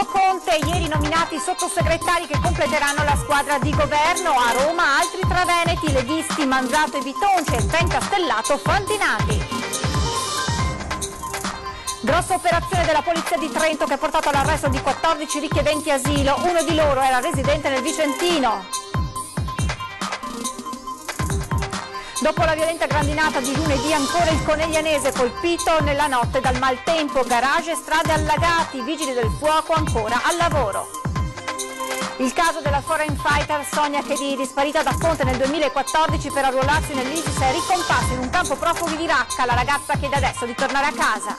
Secondo Conte, ieri nominati sottosegretari che completeranno la squadra di governo. A Roma altri tre veneti, leghisti Manzato e Bitonci e pentastellato Fantinati. Grossa operazione della polizia di Trento che ha portato all'arresto di 14 richiedenti asilo. Uno di loro era residente nel Vicentino. Dopo la violenta grandinata di lunedì, ancora il Coneglianese colpito nella notte dal maltempo, garage e strade allagati, vigili del fuoco ancora al lavoro. Il caso della foreign fighter Sonia Chediri, sparita da Conte nel 2014 per arruolarsi nell'ISIS, è ricomparsa in un campo profughi di Raqqa. La ragazza chiede adesso di tornare a casa.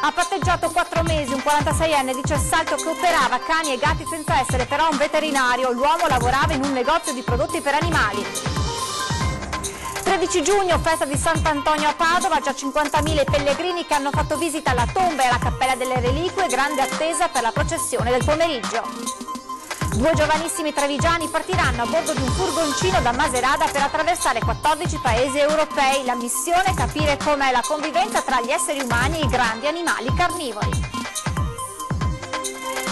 Ha patteggiato 4 mesi un 46enne di Cessalto che operava cani e gatti senza essere però un veterinario. L'uomo lavorava in un negozio di prodotti per animali. 13 giugno, festa di Sant'Antonio a Padova, già 50.000 pellegrini che hanno fatto visita alla tomba e alla Cappella delle Reliquie, grande attesa per la processione del pomeriggio. 2 giovanissimi trevigiani partiranno a bordo di un furgoncino da Macerata per attraversare 14 paesi europei. La missione è capire com'è la convivenza tra gli esseri umani e i grandi animali carnivori.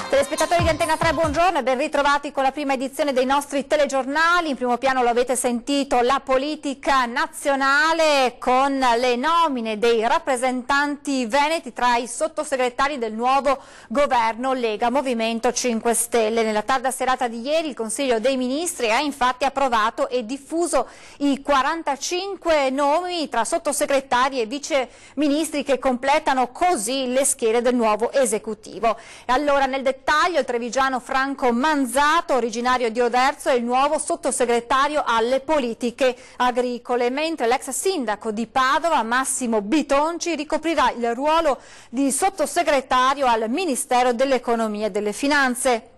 Telespettatori di Antena 3, buongiorno e ben ritrovati con la prima edizione dei nostri telegiornali. In primo piano lo avete sentito, la politica nazionale con le nomine dei rappresentanti veneti tra i sottosegretari del nuovo governo Lega Movimento 5 Stelle. Nella tarda serata di ieri il Consiglio dei Ministri ha infatti approvato e diffuso i 45 nomi tra sottosegretari e vice ministri che completano così le schiere del nuovo esecutivo. E allora nel dettaglio il trevigiano Franco Manzato, originario di Oderzo, è il nuovo sottosegretario alle politiche agricole, mentre l'ex sindaco di Padova Massimo Bitonci ricoprirà il ruolo di sottosegretario al Ministero dell'Economia e delle Finanze.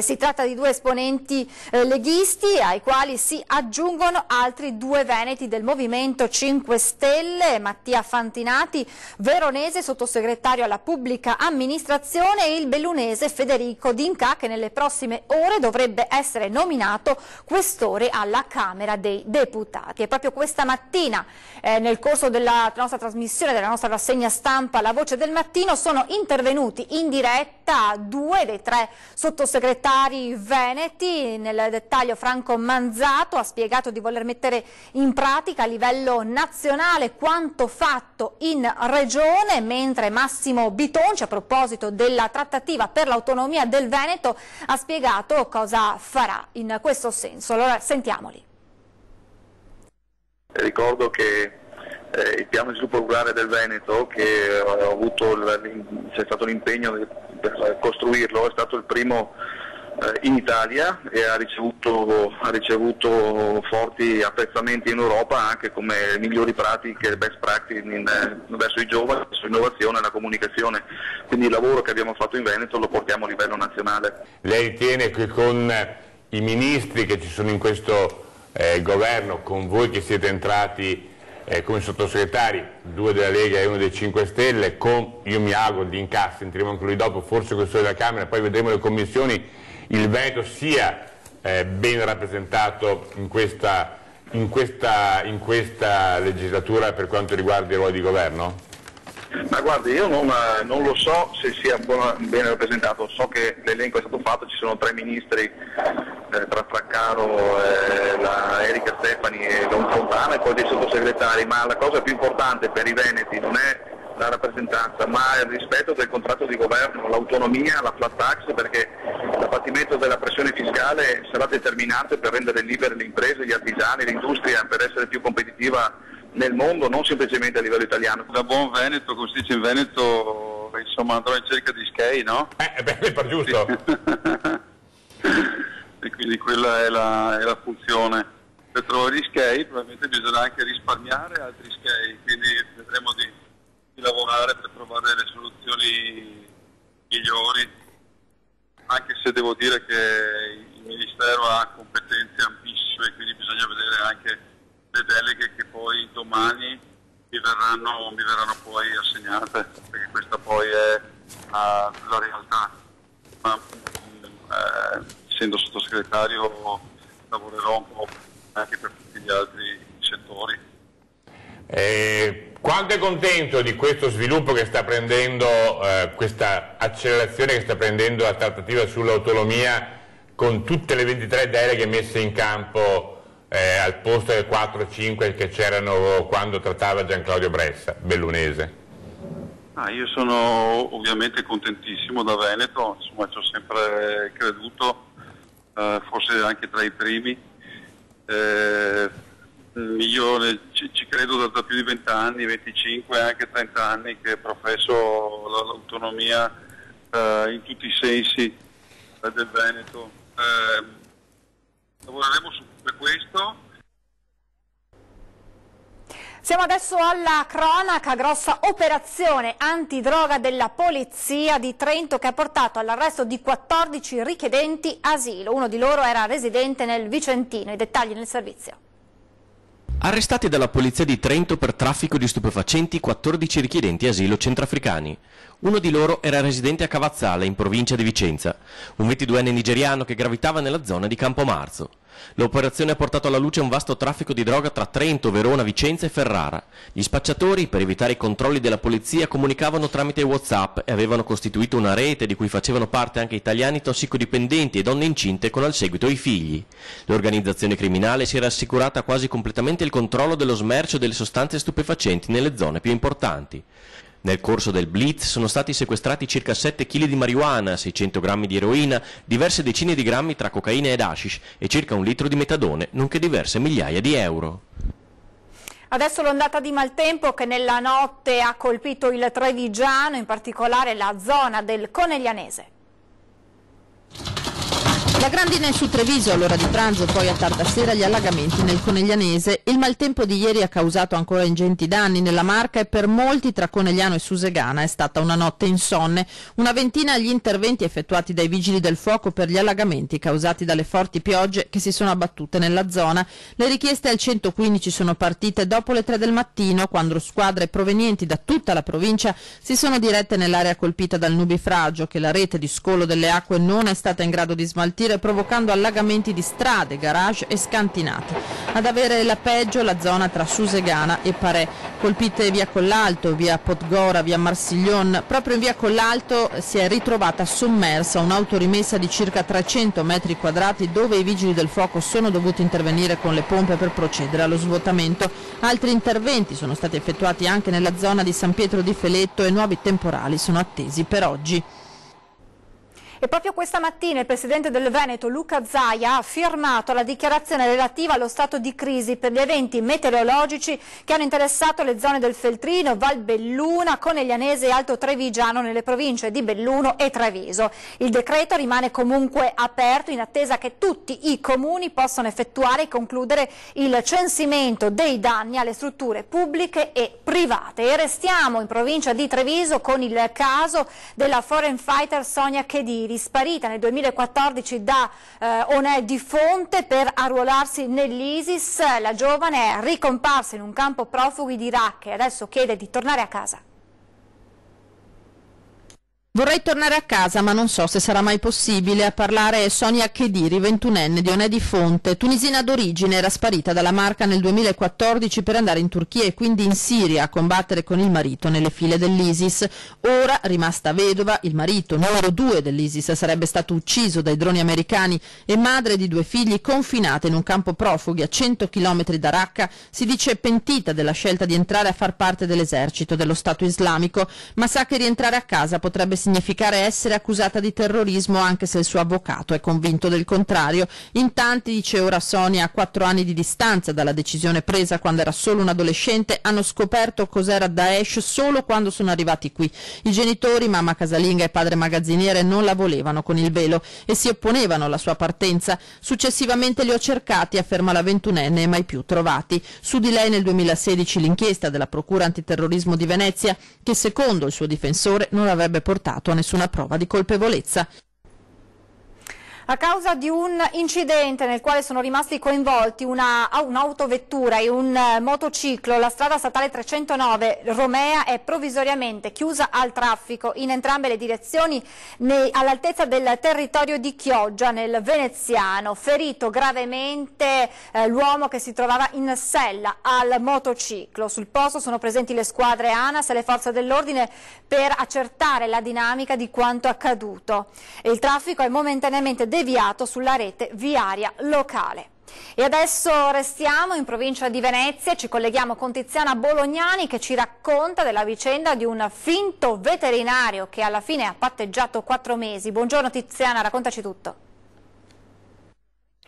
Si tratta di 2 esponenti leghisti ai quali si aggiungono altri 2 veneti del Movimento 5 Stelle, Mattia Fantinati, veronese, sottosegretario alla pubblica amministrazione, e il bellunese Federico D'Inca, che nelle prossime ore dovrebbe essere nominato questore alla Camera dei Deputati. E proprio questa mattina, nel corso della nostra trasmissione, della nostra rassegna stampa La Voce del Mattino, sono intervenuti in diretta 2 dei 3 sottosegretari veneti. Nel dettaglio Franco Manzato ha spiegato di voler mettere in pratica a livello nazionale quanto fatto in regione, mentre Massimo Bitonci, a proposito della trattativa per l'autonomia del Veneto, ha spiegato cosa farà in questo senso. Allora sentiamoli. Ricordo che il piano di sviluppo rurale del Veneto, che c'è stato l'impegno per costruirlo, è stato il primo in Italia e ha ricevuto forti apprezzamenti in Europa anche come migliori pratiche, best practice verso i giovani, sull'innovazione e la comunicazione. Quindi il lavoro che abbiamo fatto in Veneto lo portiamo a livello nazionale. Lei ritiene che con i ministri che ci sono in questo governo, con voi che siete entrati come sottosegretari, 2 della Lega e 1 dei 5 Stelle, con, io mi auguro, D'Inca, sentiremo anche lui dopo, forse questo della Camera, poi vedremo le commissioni, il Veneto sia ben rappresentato in questa legislatura per quanto riguarda i ruoli di governo? Ma guardi, io non lo so se sia ben rappresentato, so che l'elenco è stato fatto, ci sono 3 ministri tra Fraccaro, Erika Stefani e Don Fontana e poi dei sottosegretari, ma la cosa più importante per i veneti non è la rappresentanza, ma il rispetto del contratto di governo, l'autonomia, la flat tax, perché l'abbattimento della pressione fiscale sarà determinante per rendere libere le imprese, gli artigiani, l'industria, per essere più competitiva nel mondo, non semplicemente a livello italiano. Da buon Veneto, come si dice in Veneto, insomma andrò in cerca di skei, no? Beh, per giusto. E quindi quella è la funzione. Per trovare gli skei probabilmente bisogna anche risparmiare altri skei, quindi vedremo di lavorare per trovare le soluzioni migliori, anche se devo dire che il Ministero ha competenze ampissime, quindi bisogna vedere anche le deleghe che poi domani mi verranno poi assegnate, perché questa poi è la realtà. Ma essendo sottosegretario lavorerò un po' anche per tutti gli altri settori. Quanto è contento di questo sviluppo che sta prendendo, questa accelerazione che sta prendendo la trattativa sull'autonomia con tutte le 23 deleghe messe in campo al posto delle 4-5 che c'erano quando trattava Gian Claudio Bressa, bellunese? Io sono ovviamente contentissimo da Veneto, insomma ci ho sempre creduto, forse anche tra i primi. Io ci credo da più di 20 anni, 25, anche 30 anni che professo l'autonomia in tutti i sensi del Veneto. Lavoreremo per questo. Siamo adesso alla cronaca, grossa operazione antidroga della Polizia di Trento che ha portato all'arresto di 14 richiedenti asilo. Uno di loro era residente nel Vicentino. I dettagli nel servizio. Arrestati dalla Polizia di Trento per traffico di stupefacenti 14 richiedenti asilo centroafricani. Uno di loro era residente a Cavazzale, in provincia di Vicenza, un 22enne nigeriano che gravitava nella zona di Campomarzo. L'operazione ha portato alla luce un vasto traffico di droga tra Trento, Verona, Vicenza e Ferrara. Gli spacciatori, per evitare i controlli della polizia, comunicavano tramite WhatsApp e avevano costituito una rete di cui facevano parte anche italiani tossicodipendenti e donne incinte con al seguito i figli. L'organizzazione criminale si era assicurata quasi completamente il controllo dello smercio delle sostanze stupefacenti nelle zone più importanti. Nel corso del blitz sono stati sequestrati circa 7 kg di marijuana, 600 grammi di eroina, diverse decine di grammi tra cocaina ed hashish e circa 1 litro di metadone, nonché diverse migliaia di euro. Adesso l'ondata di maltempo che nella notte ha colpito il Trevigiano, in particolare la zona del Coneglianese. La grandine su Treviso all'ora di pranzo, poi a tarda sera gli allagamenti nel Coneglianese. Il maltempo di ieri ha causato ancora ingenti danni nella Marca e per molti tra Conegliano e Susegana è stata una notte insonne. Una ventina gli interventi effettuati dai vigili del fuoco per gli allagamenti causati dalle forti piogge che si sono abbattute nella zona. Le richieste al 115 sono partite dopo le 3 del mattino, quando squadre provenienti da tutta la provincia si sono dirette nell'area colpita dal nubifragio che la rete di scolo delle acque non è stata in grado di smaltire, provocando allagamenti di strade, garage e scantinati. Ad avere la peggio la zona tra Susegana e Parè, colpite via Collalto, via Podgora, via Marsiglion. Proprio in via Collalto si è ritrovata sommersa un'autorimessa di circa 300 metri quadrati dove i vigili del fuoco sono dovuti intervenire con le pompe per procedere allo svuotamento. Altri interventi sono stati effettuati anche nella zona di San Pietro di Feletto e nuovi temporali sono attesi per oggi. E proprio questa mattina il Presidente del Veneto, Luca Zaia, ha firmato la dichiarazione relativa allo stato di crisi per gli eventi meteorologici che hanno interessato le zone del Feltrino, Valbelluna, Coneglianese e Alto Trevigiano nelle province di Belluno e Treviso. Il decreto rimane comunque aperto in attesa che tutti i comuni possano effettuare e concludere il censimento dei danni alle strutture pubbliche e private. E restiamo in provincia di Treviso con il caso della foreign fighter Sonia Chediri, sparita nel 2014 da Onè di Fonte per arruolarsi nell'ISIS. La giovane è ricomparsa in un campo profughi di Raqqa e adesso chiede di tornare a casa. Vorrei tornare a casa ma non so se sarà mai possibile. A parlare è Sonia Chediri, 21enne di Onè di Fonte. Tunisina d'origine, era sparita dalla Marca nel 2014 per andare in Turchia e quindi in Siria a combattere con il marito nelle file dell'ISIS. Ora, rimasta vedova, il marito, numero 2 dell'ISIS, sarebbe stato ucciso dai droni americani e madre di 2 figli confinata in un campo profughi a 100 km da Raqqa, si dice pentita della scelta di entrare a far parte dell'esercito dello Stato islamico, ma sa che rientrare a casa potrebbe significare essere accusata di terrorismo, anche se il suo avvocato è convinto del contrario. In tanti, dice ora Sonia, a 4 anni di distanza dalla decisione presa quando era solo un adolescente, hanno scoperto cos'era Daesh solo quando sono arrivati qui. I genitori, mamma casalinga e padre magazziniere, non la volevano con il velo e si opponevano alla sua partenza. Successivamente li ho cercati, afferma la 21enne, e mai più trovati. Su di lei nel 2016 l'inchiesta della Procura Antiterrorismo di Venezia, che secondo il suo difensore non avrebbe portato a nessuna prova di colpevolezza. A causa di un incidente nel quale sono rimasti coinvolti un'autovettura e un motociclo, la strada statale 309 Romea è provvisoriamente chiusa al traffico in entrambe le direzioni all'altezza del territorio di Chioggia nel Veneziano. Ferito gravemente l'uomo che si trovava in sella al motociclo. Sul posto sono presenti le squadre ANAS e le forze dell'ordine per accertare la dinamica di quanto accaduto. Il traffico è momentaneamente deviato sulla rete viaria locale. E adesso restiamo in provincia di Venezia e ci colleghiamo con Tiziana Bolognani che ci racconta della vicenda di un finto veterinario che alla fine ha patteggiato 4 mesi. Buongiorno Tiziana, raccontaci tutto.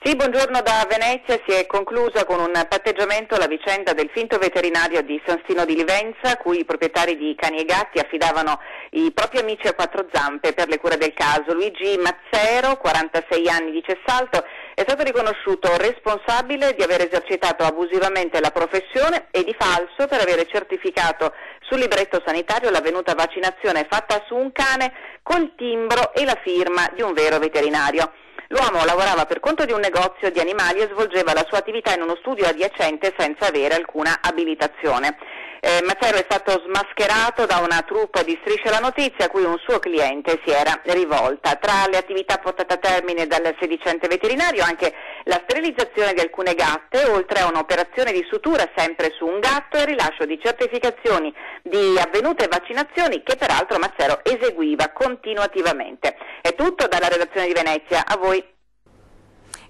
Sì, buongiorno da Venezia. Si è conclusa con un patteggiamento la vicenda del finto veterinario di San Stino di Livenza, cui i proprietari di cani e gatti affidavano i propri amici a 4 zampe per le cure del caso. Luigi Mazzero, 46 anni di Cessalto, è stato riconosciuto responsabile di aver esercitato abusivamente la professione e di falso per aver certificato sul libretto sanitario l'avvenuta vaccinazione fatta su un cane col timbro e la firma di un vero veterinario. L'uomo lavorava per conto di un negozio di animali e svolgeva la sua attività in uno studio adiacente senza avere alcuna abilitazione. Mazzero è stato smascherato da una troupe di Striscia la Notizia a cui un suo cliente si era rivolta. Tra le attività portate a termine dal sedicente veterinario anche la sterilizzazione di alcune gatte, oltre a un'operazione di sutura sempre su un gatto e il rilascio di certificazioni di avvenute vaccinazioni che peraltro Mazzero eseguiva continuativamente. È tutto dalla redazione di Venezia, a voi.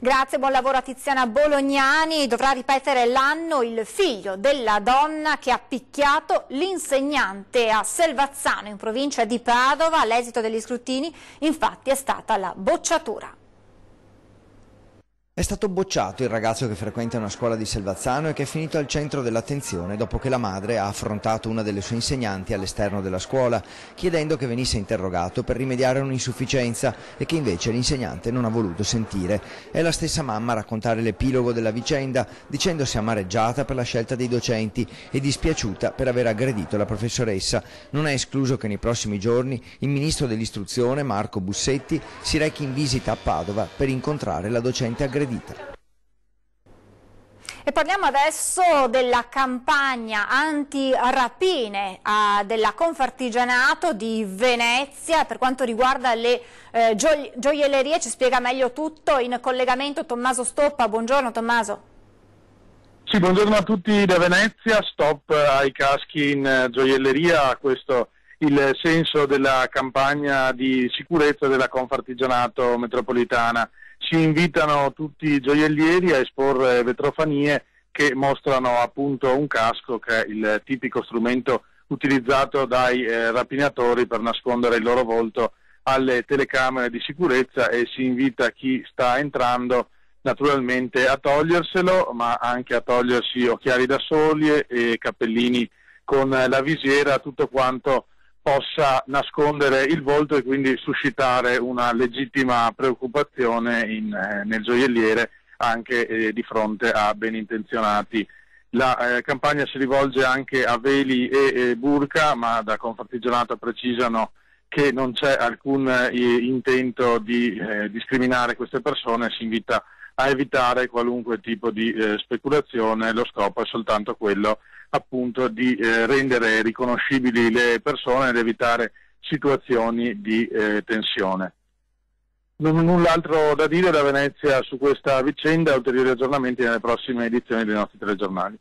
Grazie, buon lavoro a Tiziana Bolognani. Dovrà ripetere l'anno il figlio della donna che ha picchiato l'insegnante a Selvazzano in provincia di Padova. All'esito degli scrutini infatti è stata la bocciatura. È stato bocciato il ragazzo che frequenta una scuola di Selvazzano e che è finito al centro dell'attenzione dopo che la madre ha affrontato una delle sue insegnanti all'esterno della scuola, chiedendo che venisse interrogato per rimediare a un'insufficienza e che invece l'insegnante non ha voluto sentire. È la stessa mamma a raccontare l'epilogo della vicenda, dicendosi amareggiata per la scelta dei docenti e dispiaciuta per aver aggredito la professoressa. Non è escluso che nei prossimi giorni il ministro dell'istruzione, Marco Bussetti, si rechi in visita a Padova per incontrare la docente aggredita. E parliamo adesso della campagna anti-rapine della Confartigianato di Venezia. Per quanto riguarda le gioiellerie ci spiega meglio tutto in collegamento Tommaso Stoppa. Buongiorno Tommaso. Sì, buongiorno a tutti da Venezia. Stop ai caschi in gioielleria, questo il senso della campagna di sicurezza della Confartigianato metropolitana. Si invitano tutti i gioiellieri a esporre vetrofanie che mostrano appunto un casco, che è il tipico strumento utilizzato dai rapinatori per nascondere il loro volto alle telecamere di sicurezza, e si invita chi sta entrando naturalmente a toglierselo, ma anche a togliersi occhiali da sole e cappellini con la visiera, tutto quanto possa nascondere il volto e quindi suscitare una legittima preoccupazione nel gioielliere anche di fronte a ben intenzionati. La campagna si rivolge anche a veli e burka, ma da Confartigianato precisano che non c'è alcun intento di discriminare queste persone. Si invita a evitare qualunque tipo di speculazione. Lo scopo è soltanto quello appunto di rendere riconoscibili le persone ed evitare situazioni di tensione. Null'altro da dire da Venezia su questa vicenda, ulteriori aggiornamenti nelle prossime edizioni dei nostri telegiornali.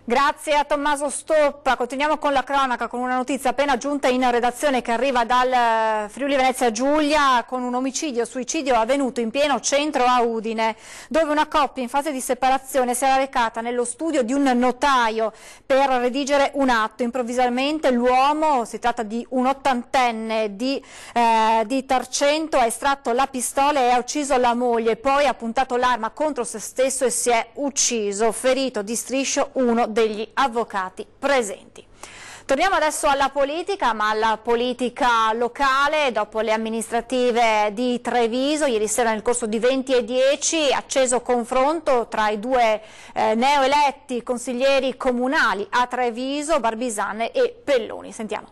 Grazie a Tommaso Stoppa. Continuiamo con la cronaca con una notizia appena giunta in redazione che arriva dal Friuli Venezia Giulia, con un suicidio avvenuto in pieno centro a Udine, dove una coppia in fase di separazione si era recata nello studio di un notaio per redigere un atto. Improvvisamente l'uomo, si tratta di un 80enne di Tarcento, ha estratto la pistola e ha ucciso la moglie, poi ha puntato l'arma contro se stesso e si è ucciso. Ferito di striscio uno degli avvocati presenti. Torniamo adesso alla politica, ma alla politica locale. Dopo le amministrative di Treviso, ieri sera nel corso di 20 e 10, acceso confronto tra i due neoeletti consiglieri comunali a Treviso, Barbisane e Pelloni. Sentiamo.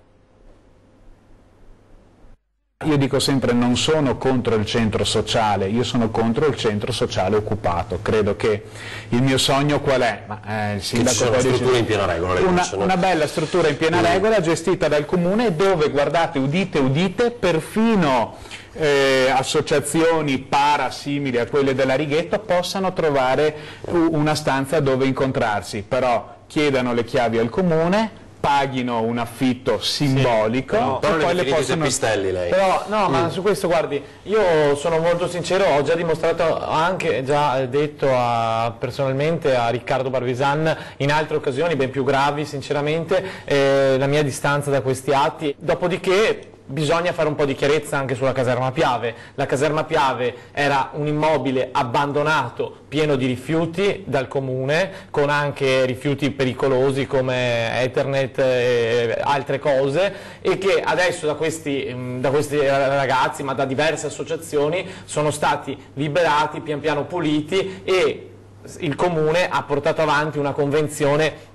Io dico sempre non sono contro il centro sociale, io sono contro il centro sociale occupato. Credo che il mio sogno qual è? Il sindaco che ci sono strutture in piena regola. Una bella struttura in piena regola gestita dal comune dove, guardate, udite, udite, perfino associazioni parasimili a quelle della Righetto possano trovare una stanza dove incontrarsi, però chiedano le chiavi al comune, paghino un affitto simbolico, però e poi le possono... pistelli lei. Però no, ma su questo guardi, io sono molto sincero, ho già dimostrato, anche già detto personalmente a Riccardo Barbisan in altre occasioni ben più gravi sinceramente, la mia distanza da questi atti, dopodiché bisogna fare un po' di chiarezza anche sulla caserma Piave. La caserma Piave era un immobile abbandonato, pieno di rifiuti dal comune, con anche rifiuti pericolosi come Ethernet e altre cose, e che adesso da questi ragazzi, ma da diverse associazioni, sono stati liberati, pian piano puliti, e il comune ha portato avanti una convenzione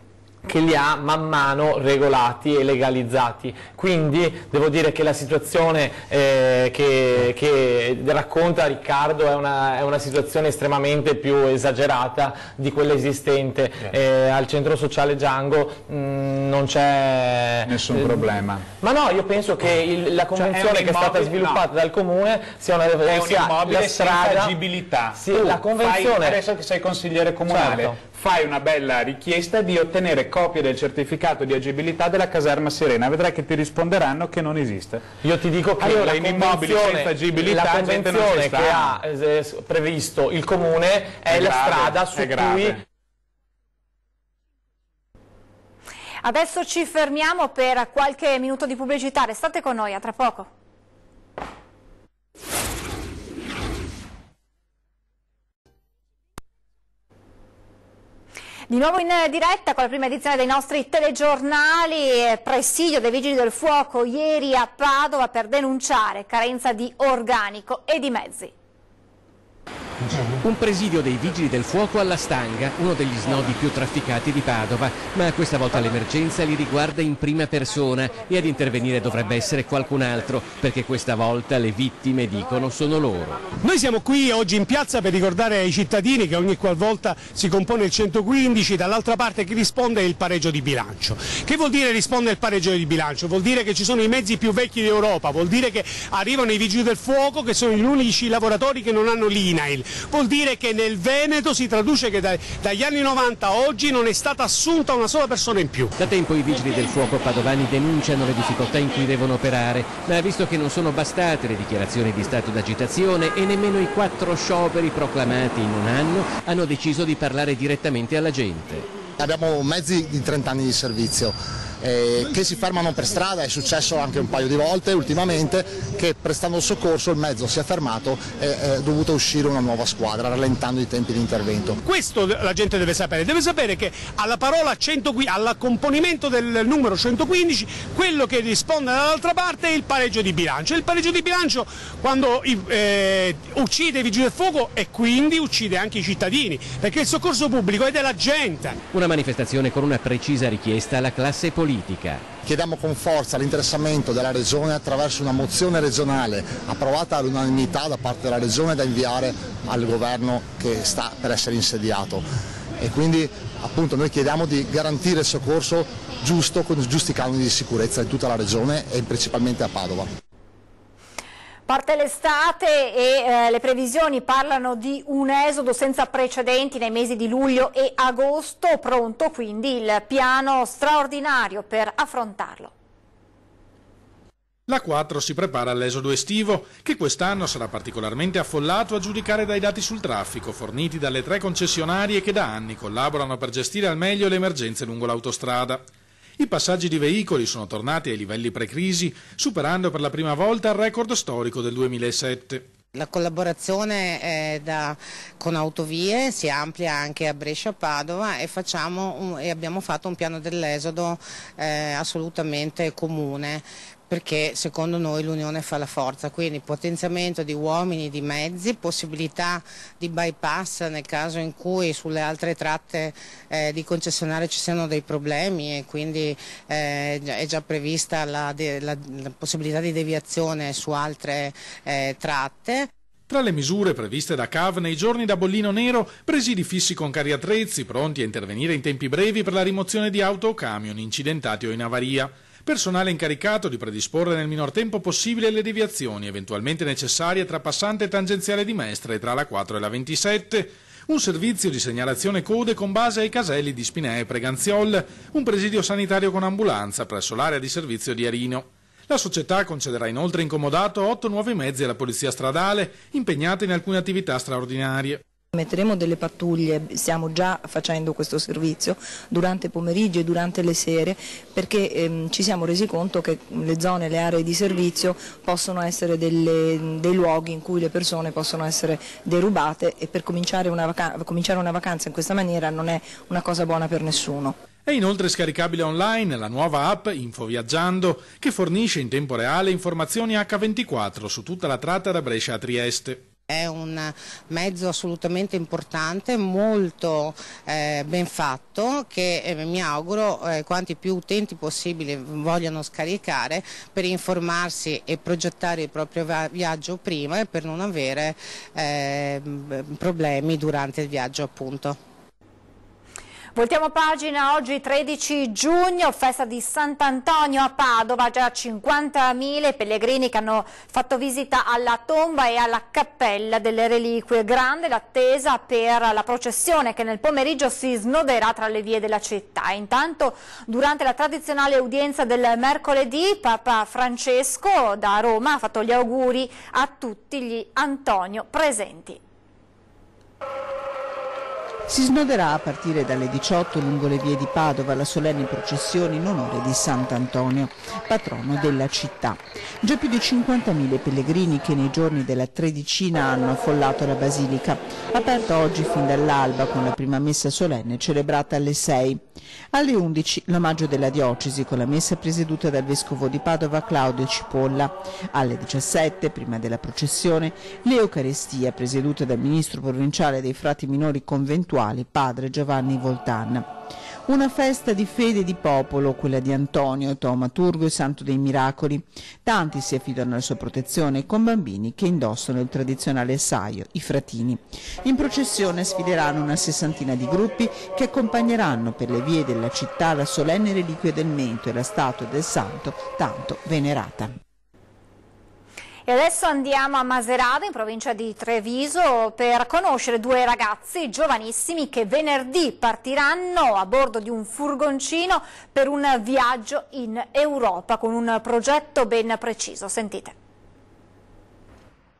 che li ha man mano regolati e legalizzati. Quindi devo dire che la situazione che racconta Riccardo è una situazione estremamente più esagerata di quella esistente. Al centro sociale Django non c'è nessun problema. Ma no, io penso che la convenzione che è stata sviluppata dal comune sia un immobile la strada, senza agibilità. Sì, la convenzione... adesso che sei consigliere comunale, certo, fai una bella richiesta di ottenere copia del certificato di agibilità della caserma Serena, vedrai che ti risponderanno che non esiste. Io ti dico che allora, in immobili senza agibilità, la convenzione che ha previsto il comune è la strada su cui... Adesso ci fermiamo per qualche minuto di pubblicità, restate con noi, a tra poco. Di nuovo in diretta con la prima edizione dei nostri telegiornali, presidio dei Vigili del Fuoco ieri a Padova per denunciare carenza di organico e di mezzi. Un presidio dei Vigili del Fuoco alla Stanga, uno degli snodi più trafficati di Padova, ma questa volta l'emergenza li riguarda in prima persona e ad intervenire dovrebbe essere qualcun altro, perché questa volta le vittime, dicono, sono loro. Noi siamo qui oggi in piazza per ricordare ai cittadini che ogni qualvolta si compone il 115, dall'altra parte chi risponde è il pareggio di bilancio. Che vuol dire risponde il pareggio di bilancio? Vuol dire che ci sono i mezzi più vecchi d'Europa, vuol dire che arrivano i Vigili del Fuoco che sono gli unici lavoratori che non hanno l'INAIL, vuol dire che nel Veneto si traduce che dagli anni 90 a oggi non è stata assunta una sola persona in più. Da tempo i Vigili del Fuoco padovani denunciano le difficoltà in cui devono operare, ma visto che non sono bastate le dichiarazioni di stato d'agitazione e nemmeno i 4 scioperi proclamati in un anno, hanno deciso di parlare direttamente alla gente. Abbiamo mezzi di 30 anni di servizio che si fermano per strada, è successo anche un paio di volte ultimamente che prestando soccorso il mezzo si è fermato e è dovuta uscire una nuova squadra rallentando i tempi di intervento. Questo la gente deve sapere che alla parola all'accompagnamento del numero 115 quello che risponde dall'altra parte è il pareggio di bilancio. Il pareggio di bilancio quando uccide i Vigili del Fuoco e quindi uccide anche i cittadini, perché il soccorso pubblico è della gente. Una manifestazione con una precisa richiesta alla classe politica. Chiediamo con forza l'interessamento della Regione attraverso una mozione regionale approvata all'unanimità da parte della Regione da inviare al governo che sta per essere insediato, e quindi appunto noi chiediamo di garantire il soccorso giusto con i giusti canoni di sicurezza in tutta la Regione e principalmente a Padova. Parte l'estate e le previsioni parlano di un esodo senza precedenti nei mesi di luglio e agosto, pronto quindi il piano straordinario per affrontarlo. La 4 si prepara all'esodo estivo, che quest'anno sarà particolarmente affollato a giudicare dai dati sul traffico forniti dalle 3 concessionarie che da anni collaborano per gestire al meglio le emergenze lungo l'autostrada. I passaggi di veicoli sono tornati ai livelli pre-crisi, superando per la prima volta il record storico del 2007. La collaborazione con Autovie si amplia anche a Brescia-Padova e abbiamo fatto un piano dell'esodo assolutamente comune perché secondo noi l'unione fa la forza, quindi potenziamento di uomini, di mezzi, possibilità di bypass nel caso in cui sulle altre tratte di concessionario ci siano dei problemi, e quindi è già prevista la possibilità di deviazione su altre tratte. Tra le misure previste da CAV nei giorni da bollino nero, presidi fissi con carri attrezzi pronti a intervenire in tempi brevi per la rimozione di auto o camion incidentati o in avaria. Personale incaricato di predisporre nel minor tempo possibile le deviazioni eventualmente necessarie tra passante e tangenziale di Mestre tra la 4 e la 27, un servizio di segnalazione code con base ai caselli di Spinea e Preganziol, un presidio sanitario con ambulanza presso l'area di servizio di Arino. La società concederà inoltre in comodato 8 nuovi mezzi alla polizia stradale impegnata in alcune attività straordinarie. Metteremo delle pattuglie, stiamo già facendo questo servizio durante il pomeriggio e durante le sere, perché ci siamo resi conto che le zone, le aree di servizio possono essere dei luoghi in cui le persone possono essere derubate, e per cominciare una vacanza in questa maniera non è una cosa buona per nessuno. È inoltre scaricabile online la nuova app Info Viaggiando, che fornisce in tempo reale informazioni H24 su tutta la tratta da Brescia a Trieste. È un mezzo assolutamente importante, molto ben fatto, che mi auguro quanti più utenti possibili vogliano scaricare per informarsi e progettare il proprio viaggio prima, e per non avere problemi durante il viaggio, appunto. Voltiamo pagina, oggi 13 giugno, festa di Sant'Antonio a Padova, già 50.000 pellegrini che hanno fatto visita alla tomba e alla cappella delle reliquie. Grande l'attesa per la processione che nel pomeriggio si snoderà tra le vie della città. Intanto, durante la tradizionale udienza del mercoledì, Papa Francesco da Roma ha fatto gli auguri a tutti gli Antonio presenti. Si snoderà a partire dalle 18 lungo le vie di Padova la solenne processione in onore di Sant'Antonio, patrono della città. Già più di 50.000 pellegrini che nei giorni della tredicina hanno affollato la basilica, aperta oggi fin dall'alba con la prima messa solenne celebrata alle 6. Alle 11 l'omaggio della diocesi con la messa presieduta dal vescovo di Padova Claudio Cipolla. Alle 17, prima della processione, l'Eucaristia presieduta dal ministro provinciale dei frati minori conventuali padre Giovanni Voltan. Una festa di fede e di popolo, quella di Antonio, taumaturgo e santo dei miracoli. Tanti si affidano alla sua protezione, con bambini che indossano il tradizionale saio, i fratini. In processione sfileranno una 60ina di gruppi che accompagneranno per le vie della città la solenne reliquia del mento e la statua del santo tanto venerata. E adesso andiamo a Macerata, in provincia di Treviso, per conoscere due ragazzi giovanissimi che venerdì partiranno a bordo di un furgoncino per un viaggio in Europa con un progetto ben preciso. Sentite.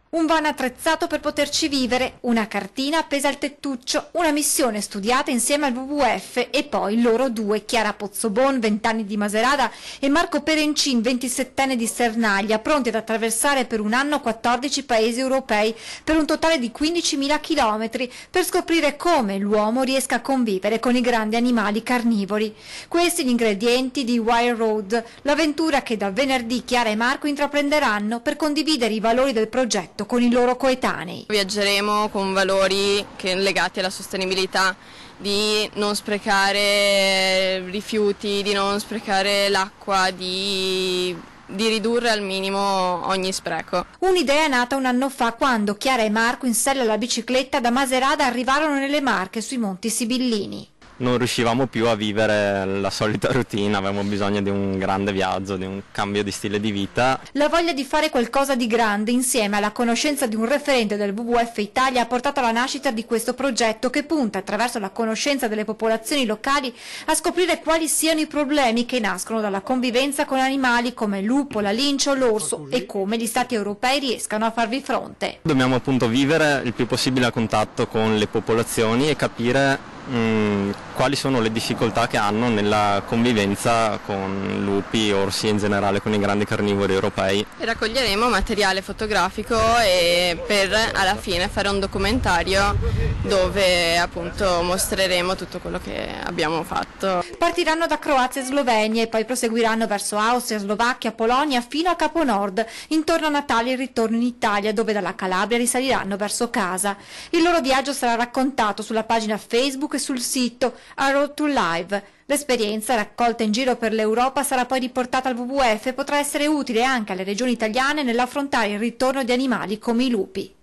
Un van attrezzato per poterci vivere, una cartina appesa al tettuccio, una missione studiata insieme al WWF e poi loro due, Chiara Pozzobon, 20 anni di Macerata, e Marco Perencin, 27enne di Sernaglia, pronti ad attraversare per un anno 14 paesi europei per un totale di 15.000 chilometri per scoprire come l'uomo riesca a convivere con i grandi animali carnivori. Questi gli ingredienti di Wild Road, l'avventura che da venerdì Chiara e Marco intraprenderanno per condividere i valori del progetto con i loro coetanei. Viaggeremo con valori legati alla sostenibilità, di non sprecare rifiuti, di non sprecare l'acqua, di ridurre al minimo ogni spreco. Un'idea nata un anno fa quando Chiara e Marco in sella alla bicicletta da Macerata arrivarono nelle Marche sui Monti Sibillini. Non riuscivamo più a vivere la solita routine, avevamo bisogno di un grande viaggio, di un cambio di stile di vita. La voglia di fare qualcosa di grande insieme alla conoscenza di un referente del WWF Italia ha portato alla nascita di questo progetto che punta, attraverso la conoscenza delle popolazioni locali, a scoprire quali siano i problemi che nascono dalla convivenza con animali come il lupo, la lince o l'orso e come gli stati europei riescano a farvi fronte. Dobbiamo appunto vivere il più possibile a contatto con le popolazioni e capire quali sono le difficoltà che hanno nella convivenza con lupi, orsi e in generale con i grandi carnivori europei. Raccoglieremo materiale fotografico e per alla fine fare un documentario dove appunto mostreremo tutto quello che abbiamo fatto. Partiranno da Croazia e Slovenia e poi proseguiranno verso Austria, Slovacchia, Polonia fino a Capo Nord. Intorno a Natale il ritorno in Italia, dove dalla Calabria risaliranno verso casa. Il loro viaggio sarà raccontato sulla pagina Facebook e sul sito A Road to Live. L'esperienza, raccolta in giro per l'Europa, sarà poi riportata al WWF e potrà essere utile anche alle regioni italiane nell'affrontare il ritorno di animali come i lupi.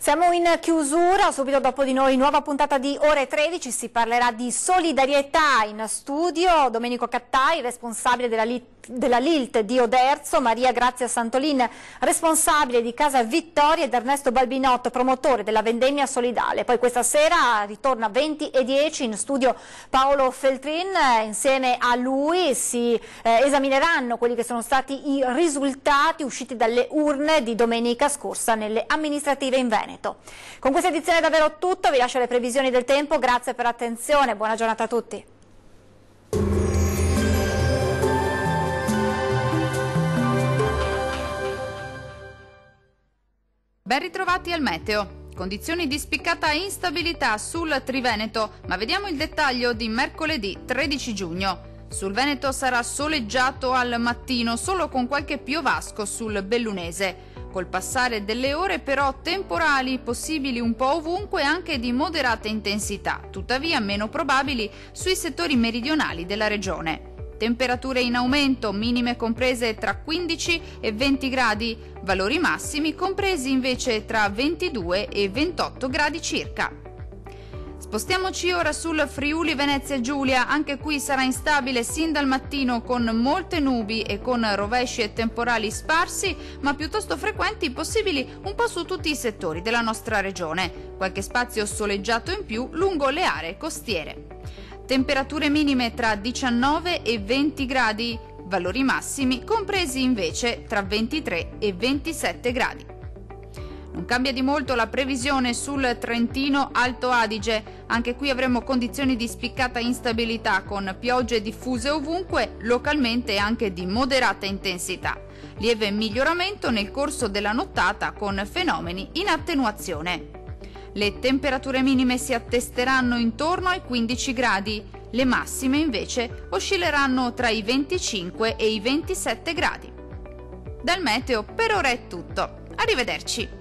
Siamo in chiusura, subito dopo di noi nuova puntata di Ore 13, si parlerà di solidarietà. In studio Domenico Cattai, responsabile della LILT di Oderzo, Maria Grazia Santolin, responsabile di Casa Vittoria, ed Ernesto Balbinotto, promotore della vendemmia solidale. Poi questa sera ritorna 20:10 in studio Paolo Feltrin, insieme a lui si esamineranno quelli che sono stati i risultati usciti dalle urne di domenica scorsa nelle amministrative in Veneto. Con questa edizione è davvero tutto, vi lascio le previsioni del tempo, grazie per l'attenzione, buona giornata a tutti. Ben ritrovati al meteo. Condizioni di spiccata instabilità sul Triveneto, ma vediamo il dettaglio di mercoledì 13 giugno. Sul Veneto sarà soleggiato al mattino, solo con qualche piovasco sul Bellunese. Col passare delle ore però temporali possibili un po' ovunque, anche di moderata intensità, tuttavia meno probabili sui settori meridionali della regione. Temperature in aumento, minime comprese tra 15 e 20 gradi, valori massimi compresi invece tra 22 e 28 gradi circa. Spostiamoci ora sul Friuli Venezia Giulia, anche qui sarà instabile sin dal mattino con molte nubi e con rovesci e temporali sparsi, ma piuttosto frequenti, possibili un po' su tutti i settori della nostra regione. Qualche spazio soleggiato in più lungo le aree costiere. Temperature minime tra 19 e 20 gradi, valori massimi compresi invece tra 23 e 27 gradi. Non cambia di molto la previsione sul Trentino Alto Adige, anche qui avremo condizioni di spiccata instabilità con piogge diffuse ovunque, localmente anche di moderata intensità. Lieve miglioramento nel corso della nottata con fenomeni in attenuazione. Le temperature minime si attesteranno intorno ai 15 gradi, le massime invece oscilleranno tra i 25 e i 27 gradi. Dal meteo per ora è tutto, arrivederci!